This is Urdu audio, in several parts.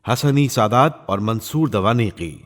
حسنی سادات اور منصور دوانیقی۔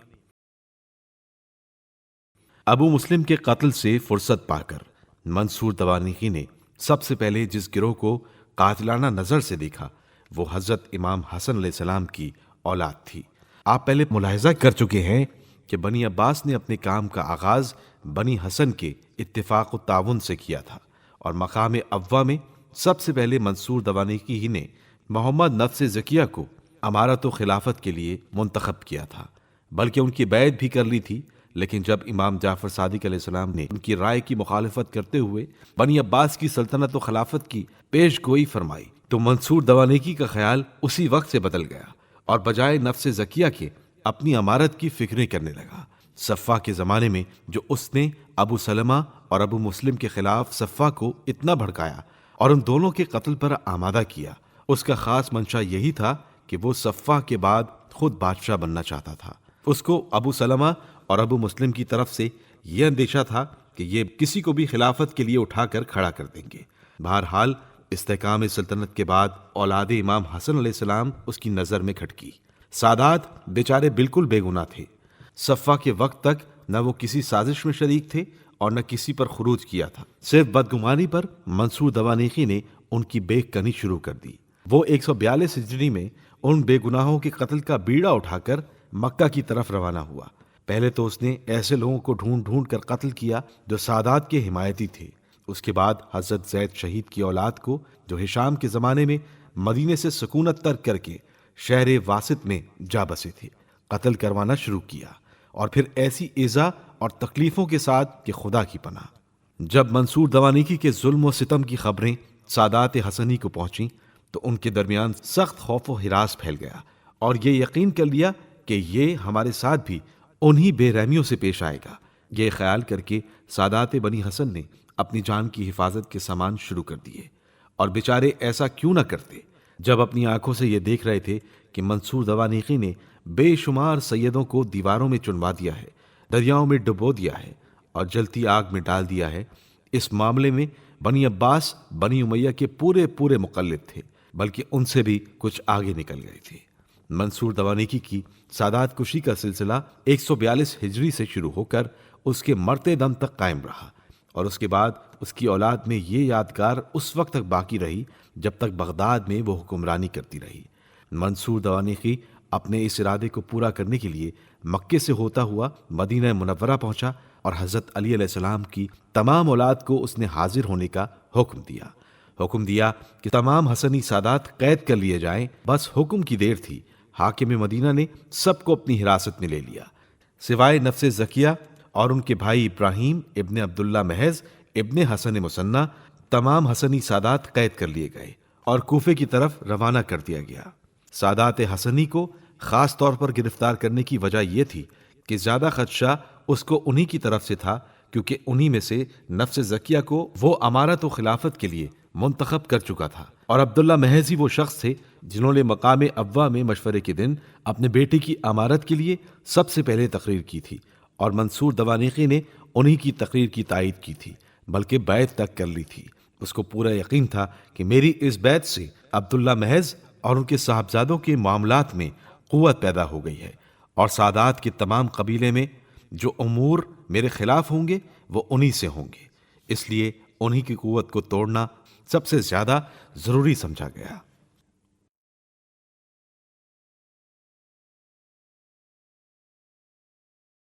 ابو مسلم کے قتل سے فرصت پا کر منصور دوانیقی نے سب سے پہلے جس گروہ کو قاتلانہ نظر سے دیکھا وہ حضرت امام حسن علیہ السلام کی اولاد تھی۔ آپ پہلے ملاحظہ کر چکے ہیں کہ بنی عباس نے اپنے کام کا آغاز بنی حسن کے اتفاق و تعاون سے کیا تھا، اور مقام اول میں سب سے پہلے منصور دوانیقی ہی نے محمد نفس زکیہ کو امارت و خلافت کے لیے منتخب کیا تھا، بلکہ ان کی بیعت بھی کر لی تھی۔ لیکن جب امام جعفر صادق علیہ السلام نے ان کی رائے کی مخالفت کرتے ہوئے بنی عباس کی سلطنت و خلافت کی پیش گوئی فرمائی تو منصور دوانیقی کا خیال اسی وقت سے بدل گیا، اور بجائے نفس زکیہ کے اپنی امارت کی فکریں کرنے لگا۔ صفا کے زمانے میں جو اس نے ابو سلمہ اور ابو مسلم کے خلاف صفا کو اتنا بھڑکایا اور ان دونوں کے قتل پر آمادہ کیا، اس کا خاص منشا یہی تھا کہ وہ صفا کے بعد خود بادشاہ بننا چاہتا تھا۔ اس کو ابو سلمہ اور ابو مسلم کی طرف سے یہ اندیشہ تھا کہ یہ کسی کو بھی خلافت کے لیے اٹھا کر کھڑا کر دیں گے۔ بہرحال استحکام سلطنت کے بعد اولاد امام حسن علیہ السلام اس کی نظر میں کھٹکی۔ سادات بیچارے بالکل بے گناہ تھے۔ صفا کے وقت تک نہ وہ کسی سازش میں شریک تھے اور نہ کسی پر خروج کیا تھا۔ صرف بدگمانی پر منصور دوانیقی نے ان کی بیک کنی شروع کر دی۔ وہ 142 ہجری میں ان بے گناہوں کے قتل کا بیڑا اٹھا کر مکہ کی طرف روانہ ہوا۔ پہلے تو اس نے ایسے لوگوں کو ڈھونڈ ڈھونڈ کر قتل کیا جو سادات کے حمایتی تھے۔ اس کے بعد حضرت زید شہید کی اولاد کو جو ہشام کے زمانے میں مدینے سے سکونت ترک کر کے شہر واسط میں جا بسے تھے، قتل کروانا شروع کیا، اور پھر ایسی ایذا اور تکلیفوں کے ساتھ کہ خدا کی پناہ۔ جب منصور دوانیقی کے ظلم و ستم کی خبریں سادات حسنی کو پہنچیں تو ان کے درمیان سخت خوف و ہراس پھیل گیا، اور یہ یقین کر لیا کہ یہ ہمارے ساتھ بھی انہی بے رحمیوں سے پیش آئے گا۔ یہ خیال کر کے سادات بنی حسن نے اپنی جان کی حفاظت کے سامان شروع کر دیے، اور بیچارے ایسا کیوں نہ کرتے جب اپنی آنکھوں سے یہ دیکھ رہے تھے کہ منصور دوانیقی نے بے شمار سیدوں کو دیواروں میں چنوا دیا ہے، دریاؤں میں ڈبو دیا ہے اور جلتی آگ میں ڈال دیا ہے۔ اس معاملے میں بنی عباس بنی امیہ کے پورے مقلد تھے، بلکہ ان سے بھی کچھ آگے نکل گئے تھے۔ منصور دوانیقی کی سادات کشی کا سلسلہ 142 ہجری سے شروع ہو کر اس کے مرتے دم تک قائم رہا، اور اس کے بعد اس کی اولاد میں یہ یادگار اس وقت تک باقی رہی جب تک بغداد میں وہ حکمرانی کرتی رہی۔ منصور دوانیقی اپنے اس ارادے کو پورا کرنے کے لیے مکے سے ہوتا ہوا مدینہ منورہ پہنچا، اور حضرت علی علیہ السلام کی تمام اولاد کو اس نے حاضر ہونے کا حکم دیا کہ تمام حسنی سادات قید کر لیے جائیں۔ بس حکم کی دیر تھی، حاکم مدینہ نے سب کو اپنی حراست میں لے لیا، سوائے نفس زکیہ اور ان کے بھائی ابراہیم ابن عبداللہ محض ابن حسن مثنی۔ تمام حسنی سادات قید کر لیے گئے اور کوفے کی طرف روانہ کر دیا گیا۔ سادات حسنی کو خاص طور پر گرفتار کرنے کی وجہ یہ تھی کہ زیادہ خدشہ اس کو انہی کی طرف سے تھا، کیونکہ انہی میں سے نفس زکیہ کو وہ امارت و خلافت کے لیے منتخب کر چکا تھا، اور عبداللہ محض ہی وہ شخص تھے جنہوں نے مقام اول میں مشورے کے دن اپنے بیٹے کی امارت کے لیے سب سے پہلے تقریر کی تھی، اور منصور دوانیقی نے انہی کی تقریر کی تائید کی تھی، بلکہ بیعت تک کر لی تھی۔ اس کو پورا یقین تھا کہ میری اس بیعت سے عبداللہ محض اور ان کے صاحبزادوں کے معاملات میں قوت پیدا ہو گئی ہے، اور سادات کے تمام قبیلے میں جو امور میرے خلاف ہوں گے وہ انہی سے ہوں گے، اس لیے انہی کی قوت کو توڑنا سب سے زیادہ ضروری سمجھا گیا۔